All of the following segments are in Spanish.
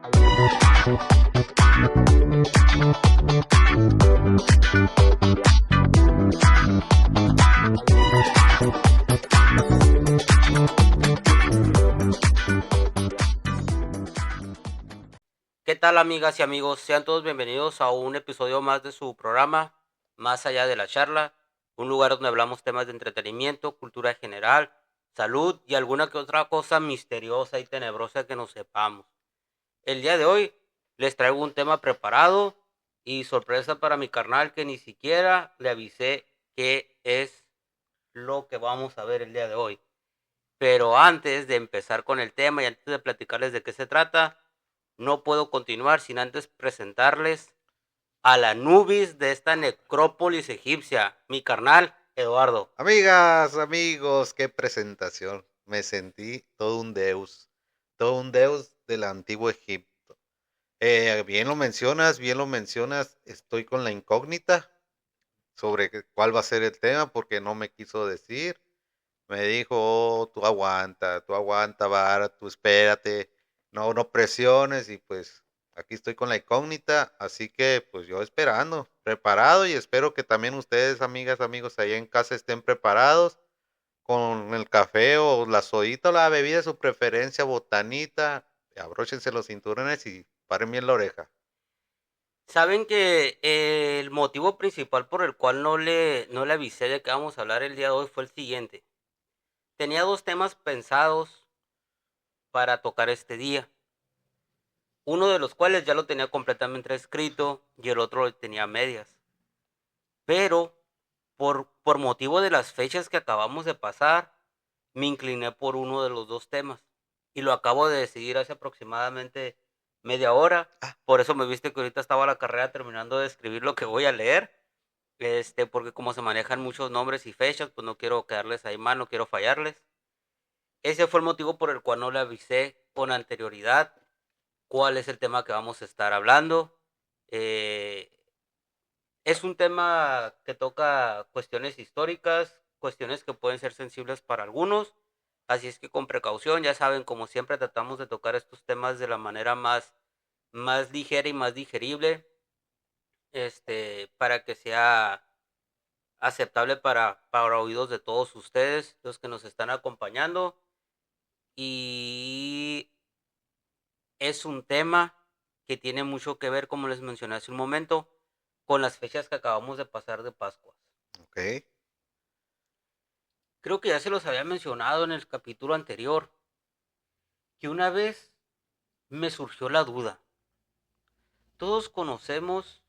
¿Qué tal, amigas y amigos? Sean todos bienvenidos a un episodio más de su programa, Más allá de la charla, un lugar donde hablamos temas de entretenimiento, cultura general, salud y alguna que otra cosa misteriosa y tenebrosa que nos sepamos. El día de hoy les traigo un tema preparado y sorpresa para mi carnal que ni siquiera le avisé qué es lo que vamos a ver el día de hoy. Pero antes de empezar con el tema y antes de platicarles de qué se trata, no puedo continuar sin antes presentarles a la Anubis de esta necrópolis egipcia, mi carnal Eduardo. Amigas, amigos, qué presentación. Me sentí todo un deus del antiguo Egipto. Bien lo mencionas, estoy con la incógnita sobre cuál va a ser el tema porque no me quiso decir. Me dijo, oh, tú aguanta, Vara, tú espérate, no presiones y pues aquí estoy con la incógnita, así que pues yo esperando, preparado y espero que también ustedes, amigas, amigos, allá en casa estén preparados con el café o la sodita o la bebida de su preferencia, botanita, abróchense los cinturones y paren bien la oreja. Saben que el motivo principal por el cual no le avisé de que vamos a hablar el día de hoy fue el siguiente. Tenía dos temas pensados para tocar este día. Uno de los cuales ya lo tenía completamente escrito y el otro lo tenía a medias. Pero por motivo de las fechas que acabamos de pasar, me incliné por uno de los dos temas. Y lo acabo de decidir hace aproximadamente media hora. Por eso me viste que ahorita estaba la carrera terminando de escribir lo que voy a leer. Porque como se manejan muchos nombres y fechas, pues no quiero quedarles ahí mal, no quiero fallarles. Ese fue el motivo por el cual no le avisé con anterioridad cuál es el tema que vamos a estar hablando. Es un tema que toca cuestiones históricas, cuestiones que pueden ser sensibles para algunos, así es que con precaución, ya saben, como siempre tratamos de tocar estos temas de la manera más ligera y más digerible, para que sea aceptable para oídos de todos ustedes, los que nos están acompañando, y es un tema que tiene mucho que ver, como les mencioné hace un momento, con las fechas que acabamos de pasar de Pascuas. Ok. Creo que ya se los había mencionado en el capítulo anterior, que una vez me surgió la duda. Todos conocemos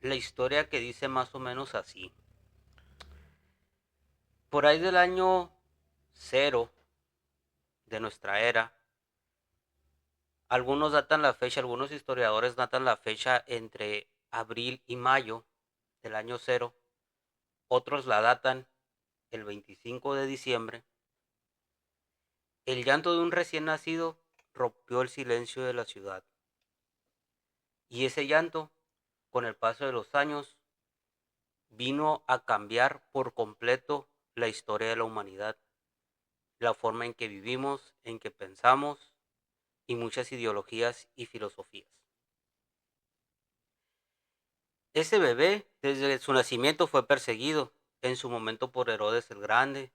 la historia que dice más o menos así. Por ahí del año 0 de nuestra era, algunos datan la fecha, algunos historiadores datan la fecha entre abril y mayo del año 0, otros la datan el 25 de diciembre. El llanto de un recién nacido rompió el silencio de la ciudad. Y ese llanto, con el paso de los años, vino a cambiar por completo la historia de la humanidad, la forma en que vivimos, en que pensamos y muchas ideologías y filosofías. Ese bebé, desde su nacimiento, fue perseguido, en su momento por Herodes el Grande,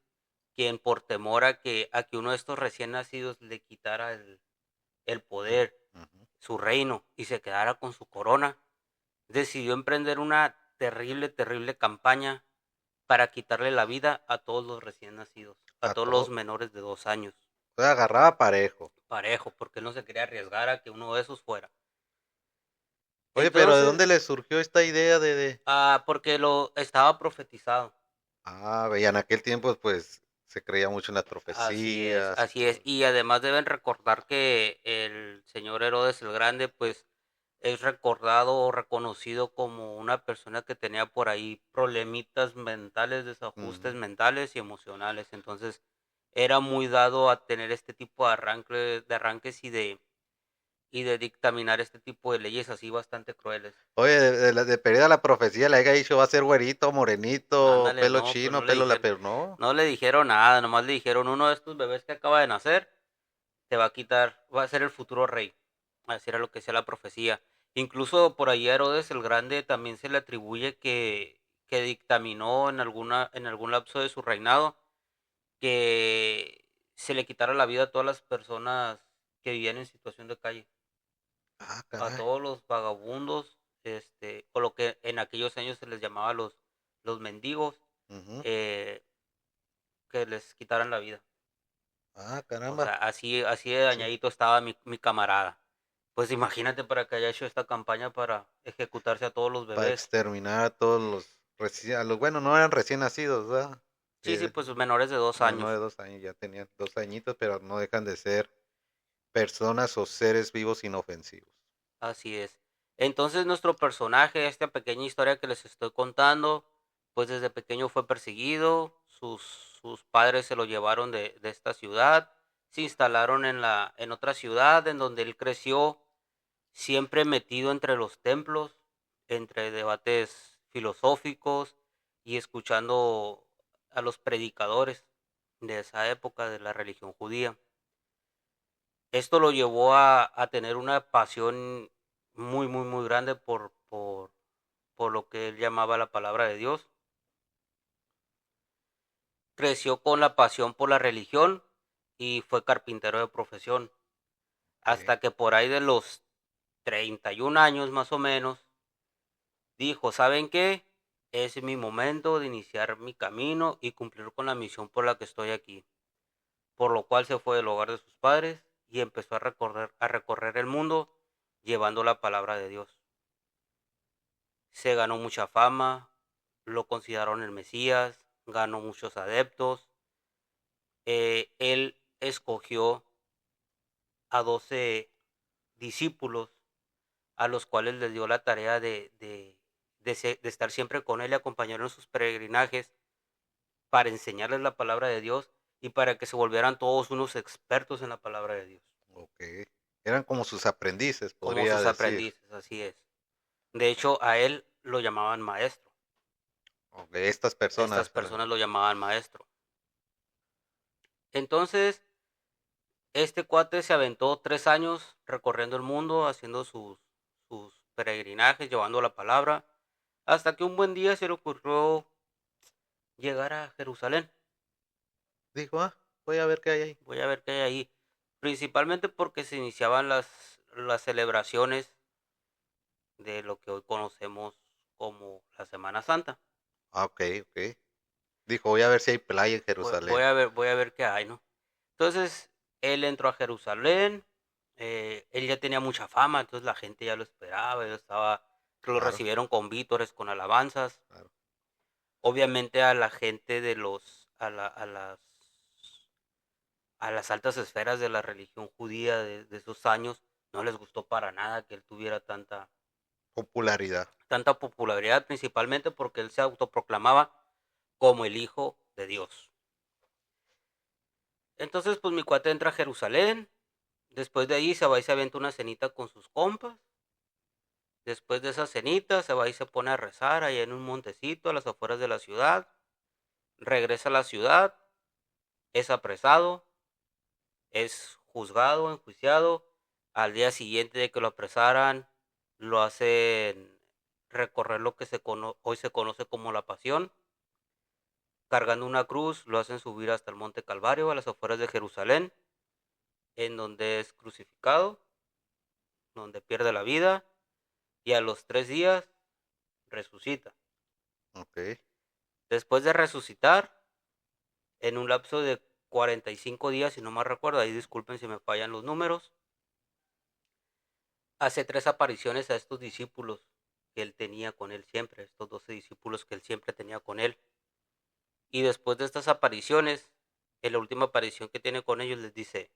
quien por temor a que uno de estos recién nacidos le quitara el poder, su reino, y se quedara con su corona, decidió emprender una terrible campaña para quitarle la vida a todos los recién nacidos, a todos los menores de 2 años. Se agarraba parejo. Parejo, porque él no se quería arriesgar a que uno de esos fuera. Oye, Entonces, pero ¿de dónde le surgió esta idea de...? Porque lo estaba profetizado. Y en aquel tiempo pues se creía mucho en las profecías. Así es. Y además deben recordar que el señor Herodes el Grande, pues, es recordado o reconocido como una persona que tenía por ahí problemitas mentales, desajustes mentales y emocionales. Entonces, era muy dado a tener este tipo de arranques y de dictaminar este tipo de leyes así bastante crueles. Oye, de perdida la profecía le haya dicho va a ser güerito, morenito, Ándale, pelo no, chino, pelo pero no. no le dijeron nada, nomás le dijeron, uno de estos bebés que acaba de nacer te va a quitar, va a ser el futuro rey. Así era lo que decía la profecía. Incluso por ahí a Herodes el Grande también se le atribuye que dictaminó en algún lapso de su reinado que se le quitara la vida a todas las personas que vivían en situación de calle, Ah, a caray. todos los vagabundos, o lo que en aquellos años se les llamaba los mendigos, Ujú. eh, que les quitaran la vida. Ah, O caramba. sea, así de Sí. dañadito estaba mi camarada. Pues imagínate para que haya hecho esta campaña para ejecutarse a todos los Para bebés. exterminar a todos los a los, bueno, no eran recién nacidos, ¿verdad? Sí, sí, Que pues menores de 2 años. menor de 2 años, ya tenían 2 añitos, pero no dejan de ser personas o seres vivos inofensivos. Así es. Entonces nuestro personaje, esta pequeña historia que les estoy contando, pues desde pequeño fue perseguido, sus padres se lo llevaron de esta ciudad, se instalaron en otra ciudad en donde él creció, siempre metido entre los templos, entre debates filosóficos y escuchando a los predicadores de esa época de la religión judía. Esto lo llevó a tener una pasión muy, muy, muy grande por lo que él llamaba la palabra de Dios. Creció con la pasión por la religión y fue carpintero de profesión. Ok. Hasta que por ahí de los 31 años más o menos, dijo, ¿saben qué? Es mi momento de iniciar mi camino y cumplir con la misión por la que estoy aquí. Por lo cual se fue del hogar de sus padres y empezó a recorrer el mundo llevando la palabra de Dios. Se ganó mucha fama, lo consideraron el Mesías, ganó muchos adeptos. Él escogió a 12 discípulos a los cuales les dio la tarea de estar siempre con él y acompañarlo en sus peregrinajes para enseñarles la palabra de Dios y para que se volvieran todos unos expertos en la palabra de Dios, Ok. Eran como sus aprendices, como podría sus decir. aprendices, así es. De hecho, a él lo llamaban maestro. Ok, estas Estas personas. personas lo llamaban maestro. Entonces, este cuate se aventó 3 años recorriendo el mundo, haciendo sus peregrinajes, llevando la palabra, hasta que un buen día se le ocurrió llegar a Jerusalén. Dijo, ah, voy a ver qué hay ahí. Voy a ver qué hay ahí. Principalmente porque se iniciaban las celebraciones de lo que hoy conocemos como la Semana Santa. Ah, ok, ok. Dijo, voy a ver si hay playa en Voy Jerusalén. a ver, voy a ver qué hay, ¿no? Entonces, él entró a Jerusalén, él ya tenía mucha fama, entonces la gente ya lo esperaba, que lo Claro, recibieron con vítores, con alabanzas. claro. Obviamente a la gente a las altas esferas de la religión judía de esos años no les gustó para nada que él tuviera Popularidad. tanta popularidad, principalmente porque él se autoproclamaba como el Hijo de Dios. Entonces, pues mi cuate entra a Jerusalén, después de ahí se va y se avienta una cenita con sus compas. Después de esa cenita se va y se pone a rezar allá en un montecito a las afueras de la ciudad. Regresa a la ciudad, es apresado, es juzgado, enjuiciado. Al día siguiente de que lo apresaran, lo hacen recorrer lo que hoy se conoce como la Pasión. Cargando una cruz, lo hacen subir hasta el Monte Calvario, a las afueras de Jerusalén, en donde es crucificado, donde pierde la vida, y a los 3 días resucita. Ok. Después de resucitar, en un lapso de 45 días, si no me recuerdo, ahí disculpen si me fallan los números, hace 3 apariciones a estos discípulos que él tenía con él siempre, estos 12 discípulos que él siempre tenía con él. Y después de estas apariciones, en la última aparición que tiene con ellos, les dice,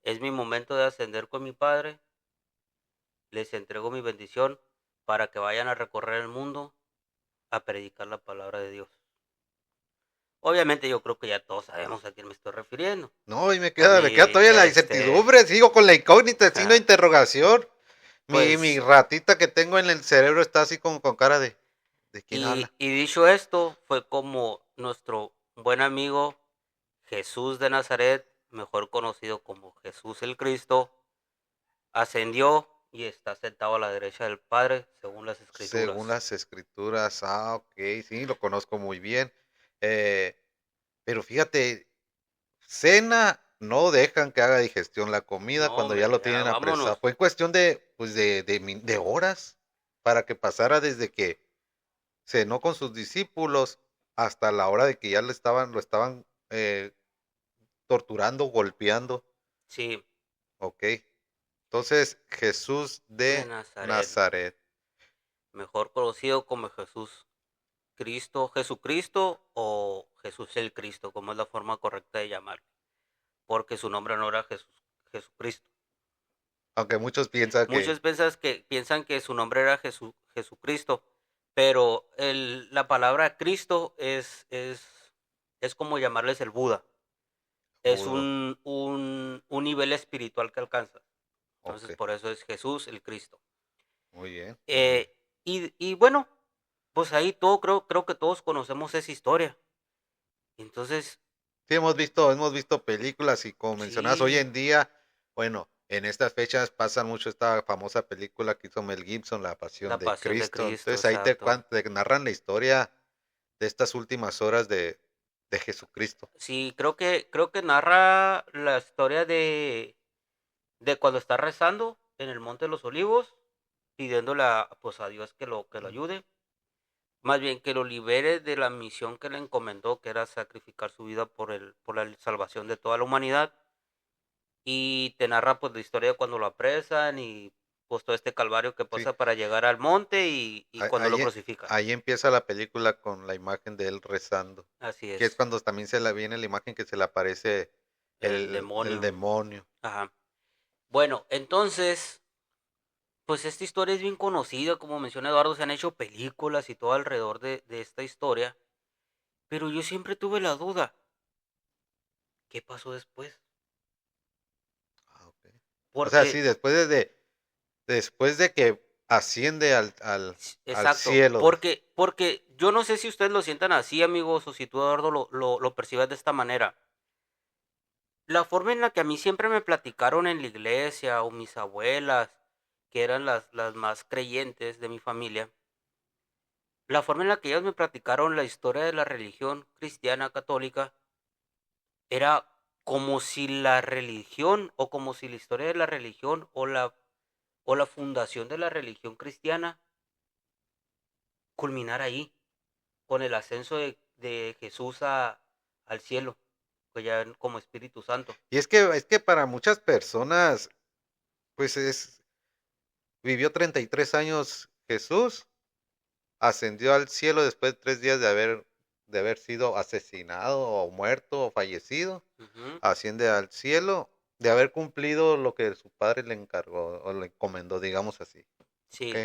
es mi momento de ascender con mi Padre, les entrego mi bendición para que vayan a recorrer el mundo a predicar la palabra de Dios. Obviamente yo creo que ya todos sabemos a quién me estoy refiriendo. No, y A me mí, queda todavía la incertidumbre, sigo con la incógnita, signo de interrogación. Mi pues, ratita que tengo en el cerebro está así como con cara ¿de quién y, habla? y dicho esto, fue como nuestro buen amigo Jesús de Nazaret, mejor conocido como Jesús el Cristo, ascendió y está sentado a la derecha del Padre, según las Según Escrituras. las escrituras, ok, sí, lo conozco muy bien. Eh, pero fíjate, cena no dejan que haga digestión la comida No, cuando ya hombre, lo ya tienen apresado. vámonos. Fue cuestión de, pues de horas para que pasara desde que cenó con sus discípulos hasta la hora de que ya lo estaban torturando, golpeando. Sí, Ok. Entonces, Jesús de de Nazaret, Nazaret. mejor conocido como Jesús Cristo, Jesucristo o Jesús el Cristo, como es la forma correcta de llamarlo, porque su nombre no era Jesús, Jesucristo. Aunque muchos piensan que, Muchos piensan que su nombre era Jesucristo, pero la palabra Cristo es como llamarles el Buda. Es Budo. un nivel espiritual que alcanza. Ok, Entonces, por eso es Jesús el Cristo. muy bien, muy bien. Y bueno, pues ahí creo que todos conocemos esa historia. Entonces, Sí, hemos visto películas y como mencionas, hoy sí, en día, bueno, en estas fechas pasan mucho esta famosa película que hizo Mel Gibson, La Pasión la de pasión de Cristo. Cristo, Entonces ahí te, exacto. te narran la historia de estas últimas horas de Jesucristo. Sí, creo que narra la historia de cuando está rezando en el Monte de los Olivos, pidiéndole pues a Dios que lo ayude, más bien que lo libere de la misión que le encomendó, que era sacrificar su vida por la salvación de toda la humanidad. Y te narra pues la historia de cuando lo apresan y pues todo este calvario que Sí, pasa para llegar al monte y ahí, cuando lo ahí crucifican. ahí empieza la película con la imagen de él rezando, Así que es es, cuando también se le viene la imagen que se le aparece el el demonio. demonio. Ajá. Bueno, entonces, pues esta historia es bien conocida, como menciona Eduardo, se han hecho películas y todo alrededor de esta historia, pero yo siempre tuve la duda, ¿qué pasó después? Ah, ok. O sea, Porque, sí, después de que asciende al exacto, cielo. porque yo no sé si ustedes lo sientan así, amigos, o si tú, Eduardo, lo percibes de esta manera. La forma en la que a mí siempre me platicaron en la iglesia o mis abuelas, que eran las más creyentes de mi familia, la forma en la que ellas me platicaron la historia de la religión cristiana católica era como si la religión o como si la historia de la religión o la fundación de la religión cristiana culminara ahí, con el ascenso de Jesús al cielo, pues ya como Espíritu Santo. Y es que para muchas personas, pues vivió 33 años Jesús, ascendió al cielo después de 3 días de haber sido asesinado o muerto o fallecido, Ujú. asciende al cielo, de haber cumplido lo que su padre le encargó o le encomendó, digamos así. ¿Ok? Sí,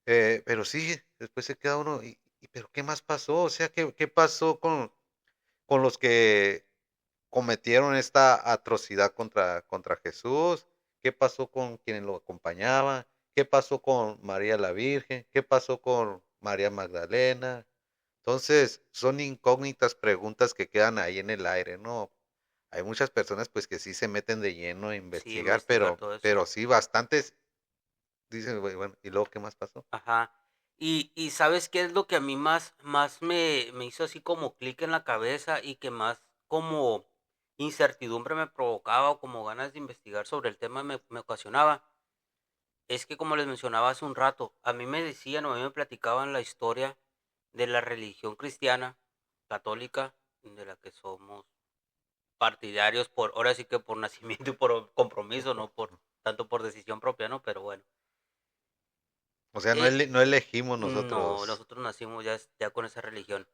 Pero sí, después se queda uno, ¿pero qué más pasó? O sea, ¿qué pasó con los que cometieron esta atrocidad contra Jesús? ¿Qué pasó con quienes lo acompañaban? ¿Qué pasó con María la Virgen? ¿Qué pasó con María Magdalena? Entonces, son incógnitas preguntas que quedan ahí en el aire, ¿no? Hay muchas personas pues que sí se meten de lleno a sí, investigar, investigar todo eso. pero sí bastantes dicen, bueno, ¿y luego qué más pasó? Ajá. Y ¿sabes qué es lo que a mí más me hizo así como clic en la cabeza y que más como incertidumbre me provocaba o como ganas de investigar sobre el tema me ocasionaba? Es que como les mencionaba hace un rato, a mí me decían o a mí me platicaban la historia de la religión cristiana, católica, de la que somos partidarios por, ahora sí que por nacimiento y por compromiso, no por tanto por decisión propia, ¿no? Pero bueno. O sea, Eh, no elegimos no, nosotros. nosotros nacimos ya con esa religión.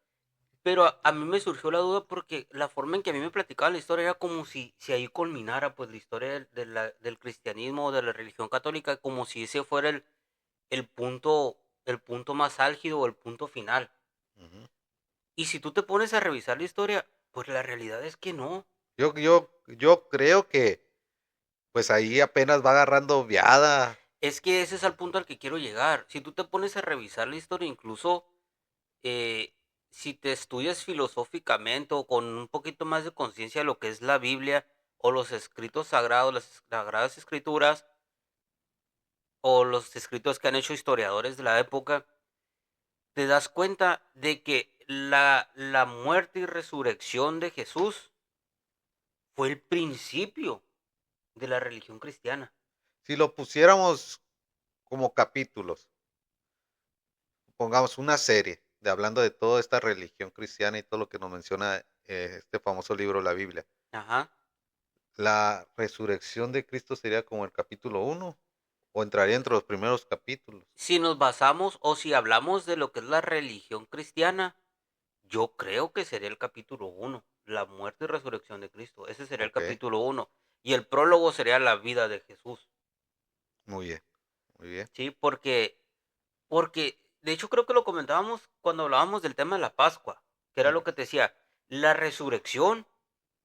Pero a mí me surgió la duda porque la forma en que a mí me platicaban la historia era como si ahí culminara pues la historia del cristianismo o de la religión católica, como si ese fuera el punto más álgido o el punto final. Ujú. Y si tú te pones a revisar la historia, pues la realidad es que no. Yo creo que pues ahí apenas va agarrando viada. Es que ese es el punto al que quiero llegar. Si tú te pones a revisar la historia, incluso eh, si te estudias filosóficamente o con un poquito más de conciencia de lo que es la Biblia o los escritos sagrados, las sagradas escrituras, o los escritos que han hecho historiadores de la época, te das cuenta de que la muerte y resurrección de Jesús fue el principio de la religión cristiana. Si lo pusiéramos como capítulos, pongamos una serie de hablando de toda esta religión cristiana y todo lo que nos menciona este famoso libro, la Biblia. Ajá. ¿La resurrección de Cristo sería como el capítulo 1 o entraría entre los primeros capítulos? Si nos basamos o si hablamos de lo que es la religión cristiana, yo creo que sería el capítulo 1, la muerte y resurrección de Cristo. Ese sería el Ok, capítulo 1. Y el prólogo sería la vida de Jesús. muy bien, muy bien. Sí, porque de hecho creo que lo comentábamos cuando hablábamos del tema de la Pascua, que era Mm, lo que te decía, la resurrección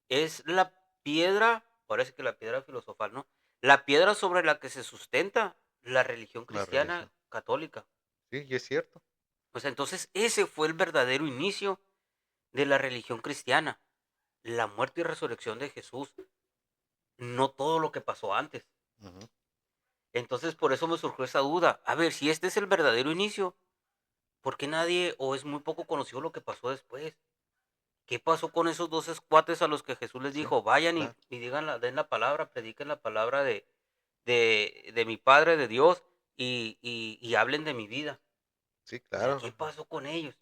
es la piedra, parece que la piedra filosofal, ¿no? La piedra sobre la que se sustenta la religión la cristiana religión. católica. Sí, y es cierto. O sea, entonces ese fue el verdadero inicio de la religión cristiana, la muerte y resurrección de Jesús, no todo lo que pasó antes. Ujú. Entonces por eso me surgió esa duda. A ver, si este es el verdadero inicio, ¿por qué nadie o es muy poco conocido lo que pasó después? ¿Qué pasó con esos 12 cuates a los que Jesús les Sí, dijo, vayan claro. y digan den la palabra, prediquen la palabra de mi Padre, de Dios, y hablen de mi vida? Sí, O sea, claro. ¿qué pasó con ellos?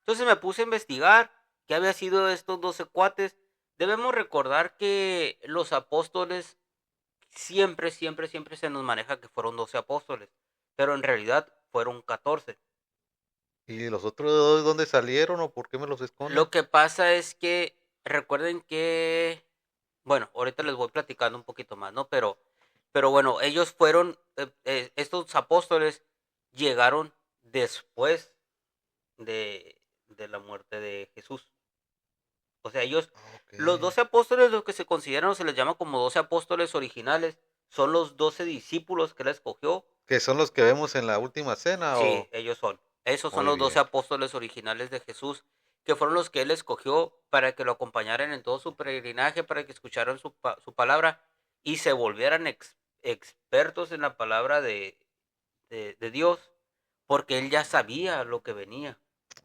Entonces me puse a investigar qué había sido de estos 12 cuates. Debemos recordar que los apóstoles siempre, siempre, siempre se nos maneja que fueron 12 apóstoles, pero en realidad fueron 14. ¿Y los otros dos dónde salieron o por qué me los esconden? Lo que pasa es que recuerden que, bueno, ahorita les voy platicando un poquito más, ¿no? Pero bueno, ellos fueron, estos apóstoles llegaron después de la muerte de Jesús. O sea, ellos, Ok. los 12 apóstoles, los que se consideran o se les llama como 12 apóstoles originales, son los 12 discípulos que él escogió. ¿Que son los que vemos en la última cena Sí, o...? ellos son. Esos son Muy los 12 bien. apóstoles originales de Jesús, que fueron los que él escogió para que lo acompañaran en todo su peregrinaje, para que escucharan su palabra y se volvieran expertos en la palabra de Dios, porque él ya sabía lo que venía.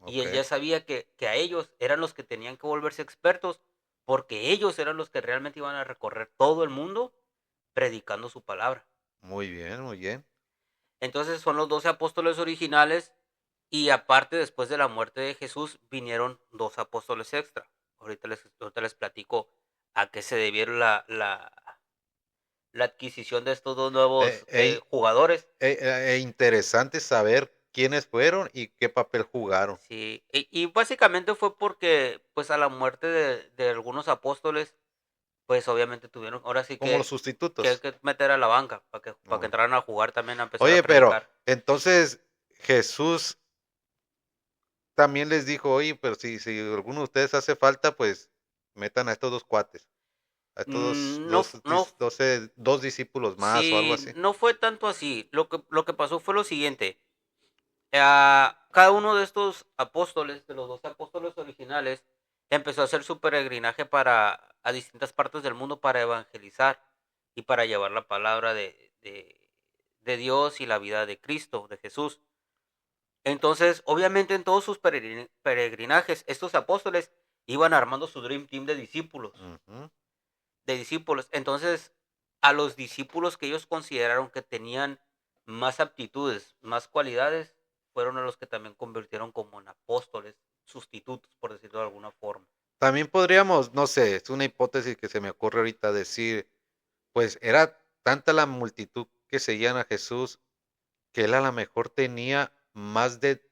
Y Ok, él ya sabía que a ellos eran los que tenían que volverse expertos, porque ellos eran los que realmente iban a recorrer todo el mundo predicando su palabra. muy bien, muy bien. Entonces son los 12 apóstoles originales y aparte después de la muerte de Jesús vinieron dos apóstoles extra. Ahorita les platico a qué se debieron la adquisición de estos dos Eh, nuevos eh, jugadores. Interesante saber quiénes fueron y qué papel jugaron. Sí, y básicamente fue porque pues a la muerte de algunos apóstoles, pues obviamente tuvieron, ahora sí Como los sustitutos. que meter a la banca para que Muy- entraran a jugar también a empezar a Oye, pero predicar. entonces Jesús también les dijo, oye, pero si alguno de ustedes hace falta, pues metan a estos dos cuates, a estos No, no, 2 discípulos más o algo sí, así. no fue tanto así. Lo que pasó fue lo siguiente. Cada uno de estos apóstoles, de los 12 apóstoles originales, empezó a hacer su peregrinaje a distintas partes del mundo para evangelizar y para llevar la palabra de Dios y la vida de Cristo, de Jesús. Entonces, obviamente en todos sus peregrinajes, estos apóstoles iban armando su Dream Team Ujú. de discípulos. Entonces, a los discípulos que ellos consideraron que tenían más aptitudes, más cualidades, fueron a los que también convirtieron como en apóstoles, sustitutos, por decirlo de alguna forma. También podríamos, no sé, es una hipótesis que se me ocurre ahorita decir, pues era tanta la multitud que seguían a Jesús que él a lo mejor tenía más de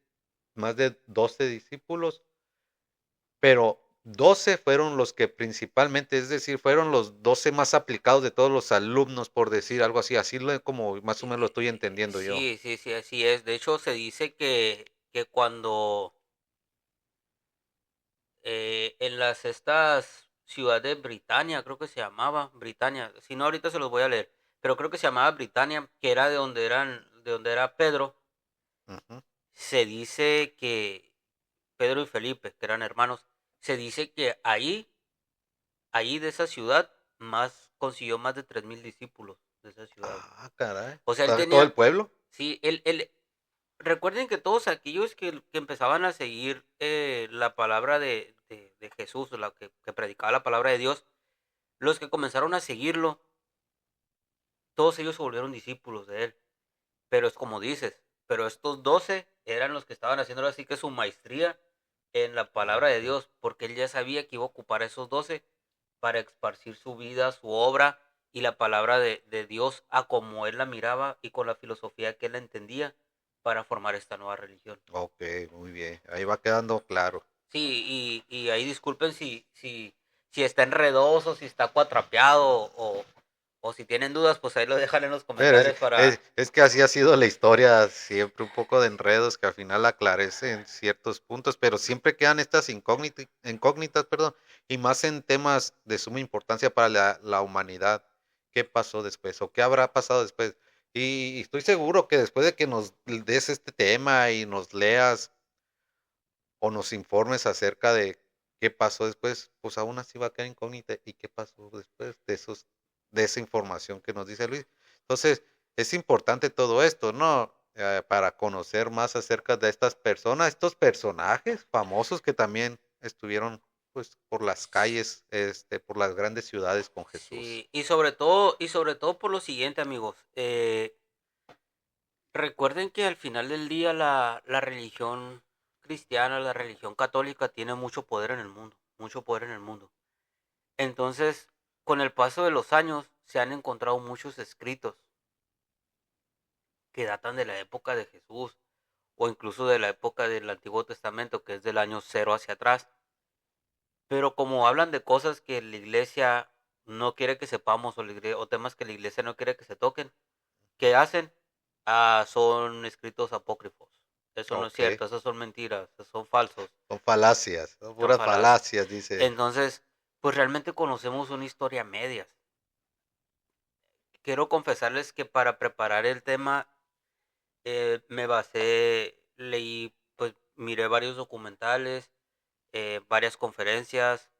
12 discípulos, pero 12 fueron los que principalmente, es decir, fueron los 12 más aplicados de todos los alumnos, por decir algo así, así como más o menos lo estoy entendiendo yo. Sí, sí, sí, así es. De hecho, se dice que cuando en estas ciudades de Britania, creo que se llamaba Britania, si no ahorita se los voy a leer, pero creo que se llamaba Britania, que era de donde era Pedro. Ujú. Se dice que Pedro y Felipe, que eran hermanos, se dice que ahí de esa ciudad, consiguió más de 3000 discípulos. de esa ciudad. Ah, caray. O sea, él ¿Sabe todo el tenía, pueblo? sí, recuerden que todos aquellos que empezaban a seguir la palabra de Jesús, que predicaba la palabra de Dios, los que comenzaron a seguirlo, todos ellos se volvieron discípulos de él. Pero es como dices, pero estos 12 eran los que estaban haciendo así que su maestría en la palabra de Ok. Dios, porque él ya sabía que iba a ocupar a esos 12 para esparcir su vida, su obra y la palabra de Dios a como él la miraba y con la filosofía que él la entendía para formar esta nueva religión. Ok, muy bien. Ahí va quedando claro. Sí, y ahí disculpen si está enredoso, si está cuatrapeado o si tienen dudas, pues ahí lo dejan en los Pero comentarios para... es que así ha sido la historia, siempre un poco de enredos que al final aclarecen ciertos puntos, pero siempre quedan estas incógnitas, perdón, y más en temas de suma importancia para la humanidad. ¿Qué pasó después o qué habrá pasado después? Y estoy seguro que después de que nos des este tema y nos leas o nos informes acerca de qué pasó después, pues aún así va a quedar incógnita y qué pasó después de esa información que nos dice Luis. Entonces, es importante todo esto, ¿no? Para conocer más acerca de estas personas, estos personajes famosos que también estuvieron pues por las calles, por las grandes ciudades con Jesús. Sí, y sobre todo por lo siguiente, amigos. Recuerden que al final del día la religión cristiana, la religión católica tiene mucho poder en el mundo, mucho poder en el mundo. Entonces, con el paso de los años, se han encontrado muchos escritos que datan de la época de Jesús o incluso de la época del Antiguo Testamento, que es del año cero hacia atrás. Pero como hablan de cosas que la iglesia no quiere que sepamos o temas que la iglesia no quiere que se toquen, ¿qué hacen? Ah, son escritos apócrifos. Eso no es Ok, cierto, esos son mentiras, esos son falsos, son falacias, son son puras falacias. falacias, dice. Entonces, pues realmente conocemos una historia a medias. Quiero confesarles que para preparar el tema me basé, leí, pues miré varios documentales, varias conferencias,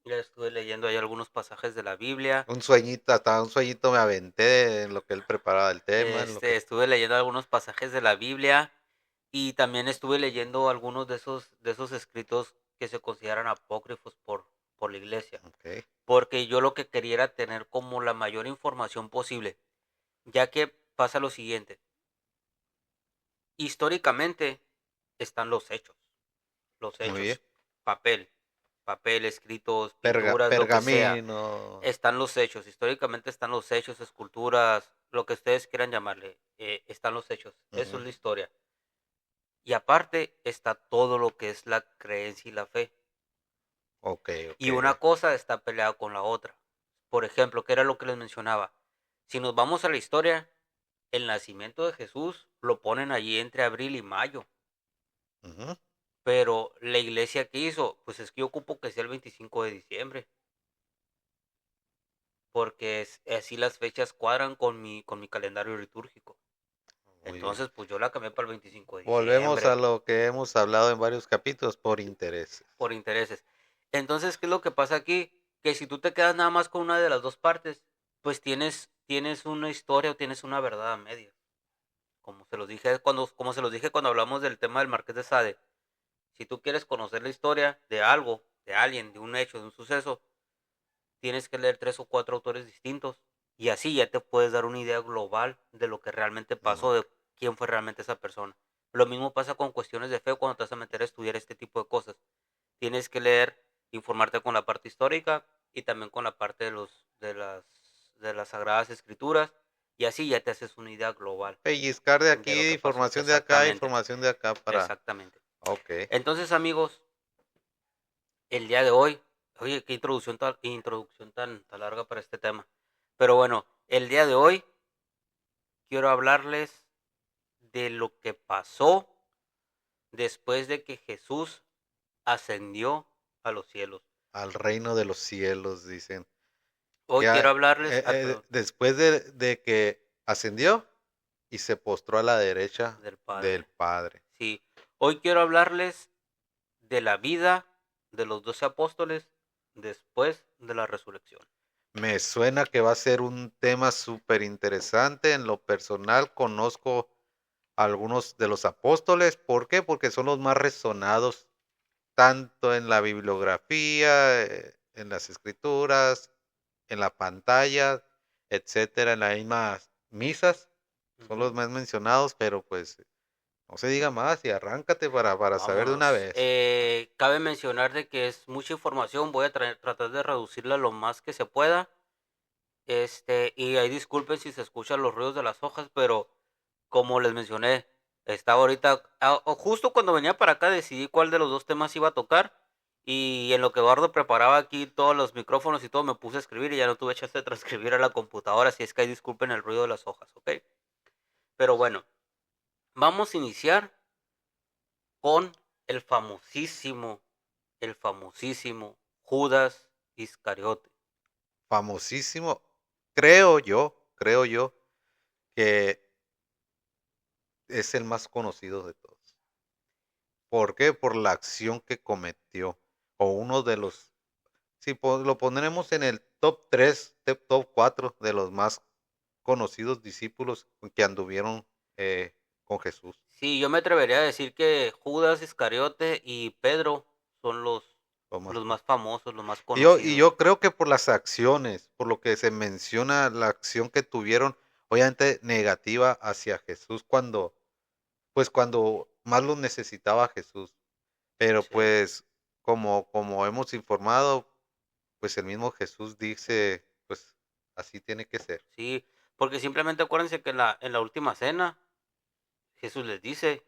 ya estuve leyendo ahí algunos pasajes de la Biblia, Un sueñito, hasta un sueñito me aventé en lo que él preparaba el tema, en lo que... estuve leyendo algunos pasajes de la Biblia y también estuve leyendo algunos de esos escritos que se consideran apócrifos por la iglesia, Ok, porque yo lo que quería era tener como la mayor información posible, ya que pasa lo siguiente, históricamente están los muy bien. hechos, papel, papel, escritos, pinturas, lo que sea, Pergamino. están los hechos, históricamente están los hechos, esculturas, lo que ustedes quieran llamarle, están los hechos, eso Ujú. es la historia. Y aparte está todo lo que es la creencia y la fe. Ok, ok. Y una cosa está peleada con la otra. Por ejemplo, ¿qué era lo que les mencionaba? Si nos vamos a la historia, el nacimiento de Jesús lo ponen allí entre abril y mayo. Ujú. Pero la iglesia que hizo, pues es que yo ocupo que sea el 25 de diciembre. Porque así las fechas cuadran con mi calendario litúrgico. Muy bien. Entonces, pues yo la cambié para el 25 de Volvemos a diciembre. lo que hemos hablado en varios capítulos por intereses. Por intereses. Entonces, ¿qué es lo que pasa aquí? Que si tú te quedas nada más con una de las dos partes, pues tienes una historia o tienes una verdad a medias. Como se los dije cuando hablamos del tema del Marqués de Sade. Si tú quieres conocer la historia de algo, de alguien, de un hecho, de un suceso, tienes que leer 3 o 4 autores distintos. Y así ya te puedes dar una idea global de lo que realmente Ujú. pasó, de quién fue realmente esa persona. Lo mismo pasa con cuestiones de fe cuando te vas a meter a estudiar este tipo de cosas. Tienes que leer, informarte con la parte histórica y también con la parte de las sagradas escrituras y así ya te haces una idea global Pellizcar de de lo aquí, que pasó. Exactamente, información de acá para... exactamente. Ok. Entonces, amigos, el día de hoy, oye, qué introducción tan larga para este tema. Pero bueno, el día de hoy quiero hablarles de lo que pasó después de que Jesús ascendió a los cielos. Al reino de los cielos, dicen. Hoy Que quiero hablarles, perdón, después de que ascendió y se postró a la derecha del del Padre. Padre. Sí, hoy quiero hablarles de la vida de los 12 apóstoles después de la resurrección. Me suena que va a ser un tema súper interesante. En lo personal, conozco algunos de los apóstoles. ¿Por qué? Porque son los más resonados, tanto en la bibliografía, en las escrituras, en la pantalla, etcétera, en las mismas misas. Son los Ujú. más mencionados, pero pues no se diga más y arráncate para saber de una Vámonos. vez. Cabe mencionar de que es mucha información, voy a tratar de reducirla lo más que se pueda. Y ahí disculpen si se escuchan los ruidos de las hojas, pero como les mencioné, estaba ahorita, o justo cuando venía para acá decidí cuál de los dos temas iba a tocar y en lo que Eduardo preparaba aquí todos los micrófonos y todo me puse a escribir y ya no tuve chance de transcribir a la computadora, así es que ahí disculpen el ruido de las hojas, ¿ok? Pero bueno, vamos a iniciar con el famosísimo Judas Iscariote. Famosísimo, creo yo, que es el más conocido de todos. ¿Por qué? Por la acción que cometió. O uno de los, si lo pondremos en el top 3, top 4 de los más conocidos discípulos que anduvieron con Jesús. Sí, yo me atrevería a decir que Judas Iscariote y Pedro son Lo más los más famosos, los más y conocidos. yo creo que por las acciones, por lo que se menciona, la acción que tuvieron, obviamente negativa hacia Jesús cuando más lo necesitaba Jesús. Pero Sí, pues, como hemos informado, pues el mismo Jesús dice, pues así tiene que ser. sí, porque simplemente acuérdense que en la última cena Jesús les dice,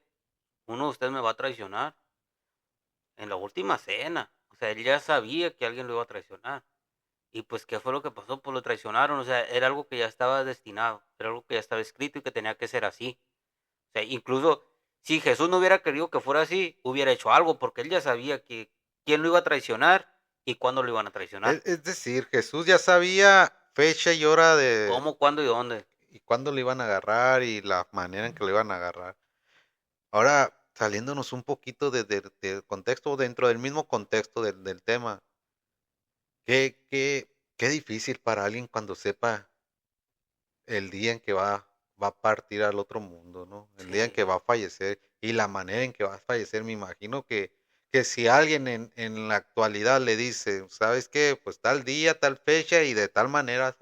uno de ustedes me va a traicionar. En la última cena. O sea, él ya sabía que alguien lo iba a traicionar. Y pues, ¿qué fue lo que pasó? Pues lo traicionaron. O sea, era algo que ya estaba destinado. Era algo que ya estaba escrito y que tenía que ser así. O sea, incluso si Jesús no hubiera querido que fuera así, hubiera hecho algo, porque él ya sabía que quién lo iba a traicionar y cuándo lo iban a traicionar. Es decir, Jesús ya sabía fecha y hora ¿Cómo, cuándo y dónde? y cuándo lo iban a agarrar y la manera en que lo iban a agarrar. Ahora, saliéndonos un poquito del contexto, dentro del mismo contexto del tema, qué difícil para alguien cuando sepa el día en que va a partir al otro mundo, ¿no? El día en Sí, que va a fallecer y la manera en que va a fallecer, me imagino que si alguien en la actualidad le dice, ¿sabes qué? Pues tal día, tal fecha y de tal manera,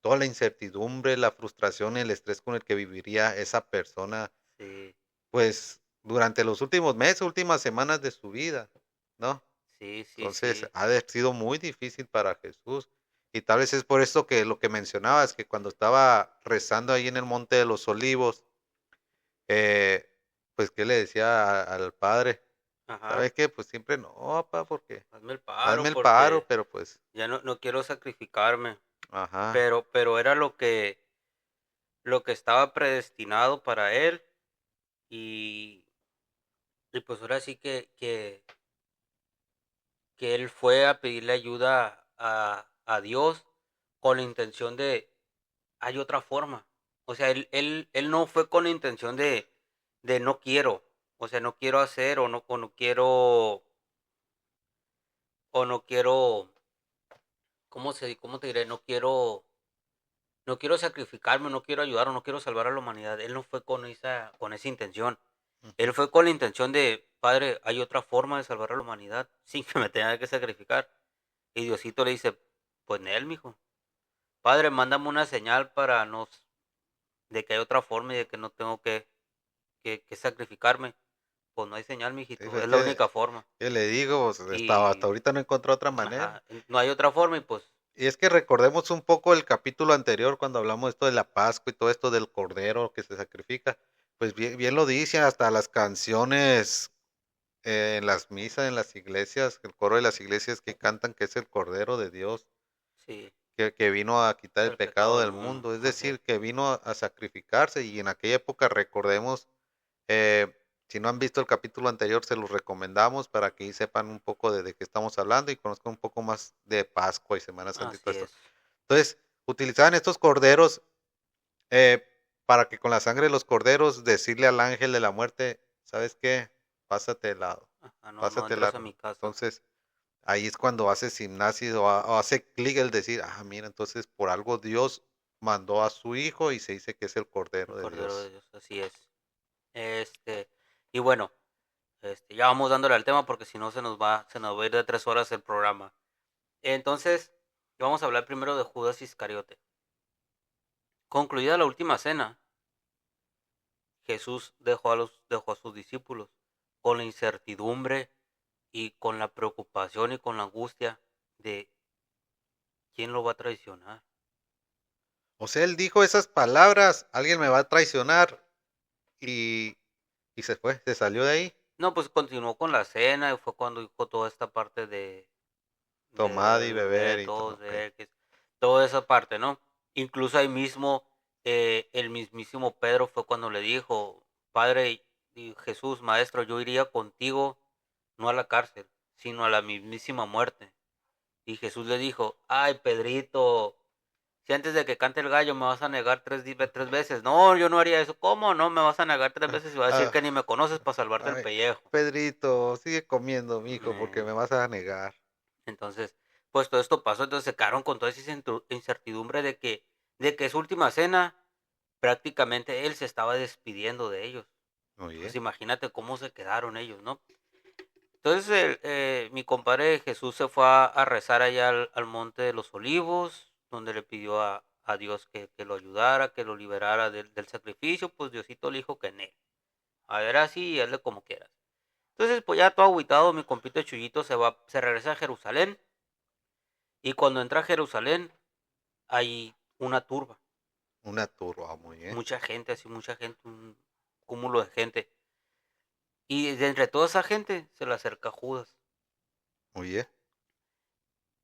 toda la incertidumbre, la frustración, el estrés con el que viviría esa persona, sí, pues durante los últimos meses, últimas semanas de su vida, ¿no? sí, sí, Entonces, sí. ha de haber sido muy difícil para Jesús. Y tal vez es por esto que lo que mencionabas, que cuando estaba rezando ahí en el Monte de los Olivos, eh, pues, ¿qué le decía al Padre? Ajá. ¿Sabes qué? Pues siempre no, papá, porque Hazme el paro hazme el paro, porque pero pues, ya no quiero sacrificarme. ajá, Pero era lo que estaba predestinado para él y, y pues ahora sí que él fue a pedirle ayuda a Dios con la intención de, hay otra forma. O sea, él no fue con la intención de no quiero, o sea, no quiero hacer o no quiero, cómo te diré? No quiero sacrificarme, no quiero ayudar o no quiero salvar a la humanidad. Él no fue con esa intención. Él ujú, fue con la intención de, Padre, hay otra forma de salvar a la humanidad sin que me tenga que sacrificar. Y Diosito le dice, pues Nel, mijo. Padre, mándame una señal para no, de que hay otra forma y de que no tengo que sacrificarme. Pues no hay señal, sí, mijito. pues, Es la única forma. ¿qué le digo? Pues, hasta Y, ahorita no encontró otra manera. ajá, no hay otra forma y pues, Y es que recordemos un poco el capítulo anterior cuando hablamos esto de la Pascua y todo esto del cordero que se sacrifica. Pues bien lo dice, hasta las canciones en las misas, en las iglesias, el coro de las iglesias que cantan que es el Cordero de Dios, sí, que vino a quitar el el pecado pecado del del mundo. mundo. Es Así es. decir, que vino a sacrificarse y en aquella época recordemos, eh, si no han visto el capítulo anterior, se los recomendamos para que sepan un poco de qué estamos hablando y conozcan un poco más de Pascua y Semana Santa y todo Así esto. es. Entonces, utilizaban estos corderos eh, para que con la sangre de los corderos decirle al ángel de la muerte, ¿sabes qué? Pásate de lado, Ajá, no pásate entras a largo. mi casa. Entonces, ahí es cuando hace gimnasio o hace clic el decir, mira, entonces por algo Dios mandó a su hijo y se dice que es el El Cordero de Cordero de Dios. Dios, así es. Y bueno, ya vamos dándole al tema porque si no se nos va a ir de 3 horas el programa. Entonces, vamos a hablar primero de Judas Iscariote. Concluida la última cena, Jesús dejó a sus discípulos con la incertidumbre y con la preocupación y con la angustia de quién lo va a traicionar. O sea, él dijo esas palabras, alguien me va a traicionar y, y se fue, se salió de ahí. No, pues continuó con la cena y fue cuando dijo toda esta parte de Tomad y beber beber, y todo, todos, ok. toda esa parte, ¿no? Incluso ahí mismo, el mismísimo Pedro fue cuando le dijo, Padre y Jesús, Maestro, yo iría contigo, no a la cárcel, sino a la mismísima muerte. Y Jesús le dijo, ay, Pedrito, si antes de que cante el gallo me vas a negar 3 veces. No, yo no haría eso. ¿Cómo? No, me vas a negar 3 veces y vas a decir Ah, que ni me conoces para salvarte el ay, pellejo. Pedrito, sigue comiendo, mijo, porque Eh, me vas a negar. Entonces, pues todo esto pasó, entonces se quedaron con toda esa incertidumbre de que su última cena, prácticamente él se estaba despidiendo de ellos. Muy Pues bien. imagínate cómo se quedaron ellos, ¿no? Entonces mi compadre Jesús se fue a rezar allá al Monte de los Olivos, donde le pidió a Dios que lo ayudara, que lo liberara del sacrificio, pues Diosito le dijo que en él. A ver así, hazle como quieras. Entonces, pues ya todo agüitado, mi compito Chuyito se regresa a Jerusalén. Y cuando entra a Jerusalén, hay una turba, Una turba, muy bien. mucha gente, así mucha gente, un cúmulo de gente. Y de entre toda esa gente se le acerca Judas Muy bien.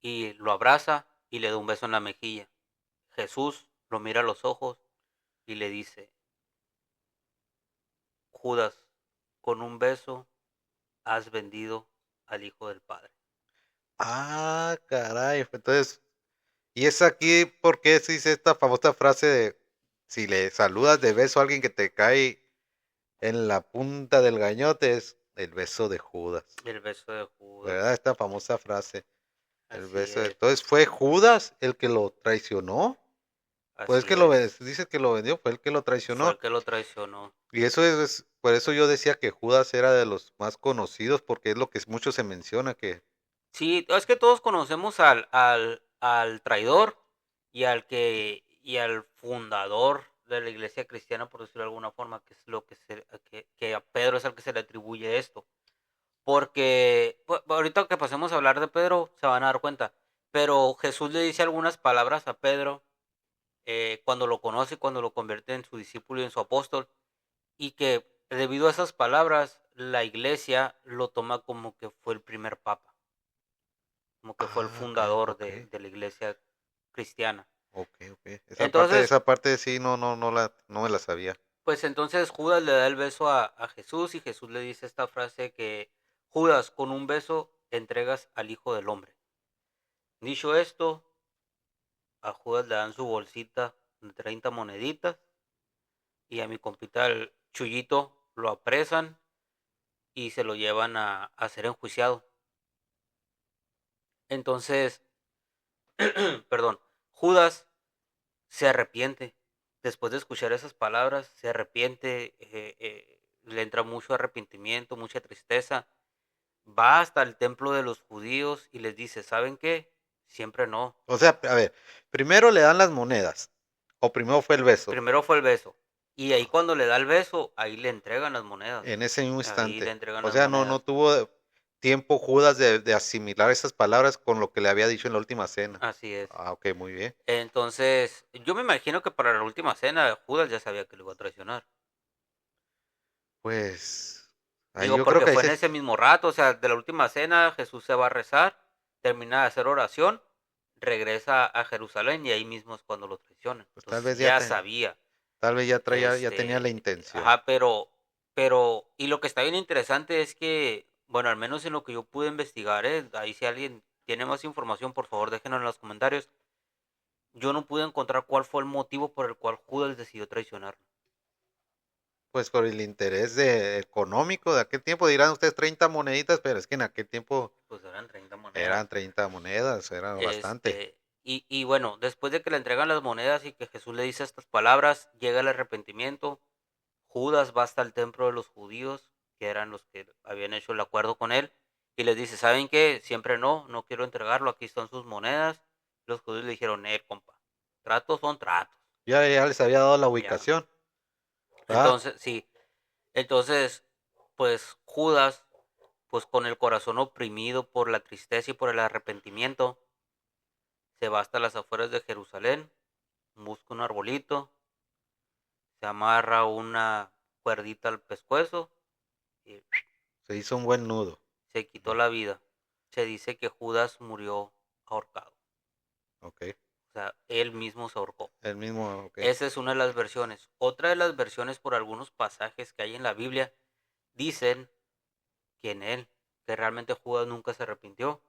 y lo abraza y le da un beso en la mejilla. Jesús lo mira a los ojos y le dice, Judas, con un beso has vendido al Hijo del Padre. Caray. Entonces, y es aquí porque se dice esta famosa frase de si le saludas de beso a alguien que te cae en la punta del gañote, es el beso de Judas. El beso de ¿Verdad? Judas, Esta famosa frase. El así beso de... es, Entonces, ¿fue Judas el que lo traicionó? Pues es así que es. dice que lo vendió, fue el que lo Fue traicionó. el que lo traicionó. Y eso por eso yo decía que Judas era de los más conocidos, porque es lo que mucho se menciona, que Sí, es que todos conocemos al traidor y al fundador de la iglesia cristiana, por decirlo de alguna forma, que es lo que a Pedro es al que se le atribuye esto. Porque ahorita que pasemos a hablar de Pedro, se van a dar cuenta. Pero Jesús le dice algunas palabras a Pedro cuando lo conoce, cuando lo convierte en su discípulo y en su apóstol, y que debido a esas palabras, la iglesia lo toma como que fue el primer papa, como que fue el fundador ok, de la iglesia cristiana. ok. Entonces, Esa parte sí no me la sabía. pues entonces Judas le da el beso a Jesús y Jesús le dice esta frase que Judas, con un beso entregas al Hijo del Hombre. Dicho esto, a Judas le dan su bolsita de 30 moneditas y a mi compita el Chuyito lo apresan y se lo llevan a ser enjuiciado. Entonces, perdón, Judas se arrepiente. Después de escuchar esas palabras, se arrepiente, le entra mucho arrepentimiento, mucha tristeza. Va hasta el templo de los judíos y les dice, ¿saben qué? Siempre no. O sea, a ver, primero le dan las monedas, o primero fue el beso, Primero fue el beso. Y ahí cuando le da el beso, ahí le entregan las monedas. en ese mismo Ahí le instante. entregan O las sea, no monedas. tuvo tiempo Judas de asimilar esas palabras con lo que le había dicho en la última cena. Así es. Ok, muy bien. Entonces, yo me imagino que para la última cena Judas ya sabía que lo iba a traicionar. Pues, ahí Digo, yo creo porque que ahí fue en se, ese mismo rato, o sea, de la última cena Jesús se va a rezar, termina de hacer oración, regresa a Jerusalén y ahí mismo es cuando lo traicionan. pues Entonces ya sabía, tal vez ya tenía la intención. ajá, y lo que está bien interesante es que, bueno, al menos en lo que yo pude investigar, ahí si alguien tiene más información, por favor déjenos en los comentarios. Yo no pude encontrar cuál fue el motivo por el cual Judas decidió traicionarlo. Pues por el interés económico de aquel tiempo, dirán ustedes 30 moneditas, pero es que en aquel tiempo pues eran 30 monedas. Eran 30 monedas, era bastante. Y bueno, después de que le entregan las monedas y que Jesús le dice estas palabras, llega el arrepentimiento. Judas va hasta el templo de los judíos, que eran los que habían hecho el acuerdo con él, y les dice, ¿saben qué? Siempre no quiero entregarlo, aquí están sus monedas. Los judíos le dijeron, compa, tratos son tratos. Ya les había dado la Ya. ubicación. Entonces, sí. Entonces, pues Judas, pues con el corazón oprimido por la tristeza y por el arrepentimiento, se va hasta las afueras de Jerusalén, busca un arbolito, se amarra una cuerdita al pescuezo y Se hizo un buen nudo. se quitó la vida. Se dice que Judas murió ahorcado. Ok. O sea, él mismo se ahorcó. El mismo, ok. Esa es una de las versiones. Otra de las versiones, por algunos pasajes que hay en la Biblia, dicen que realmente Judas nunca se arrepintió.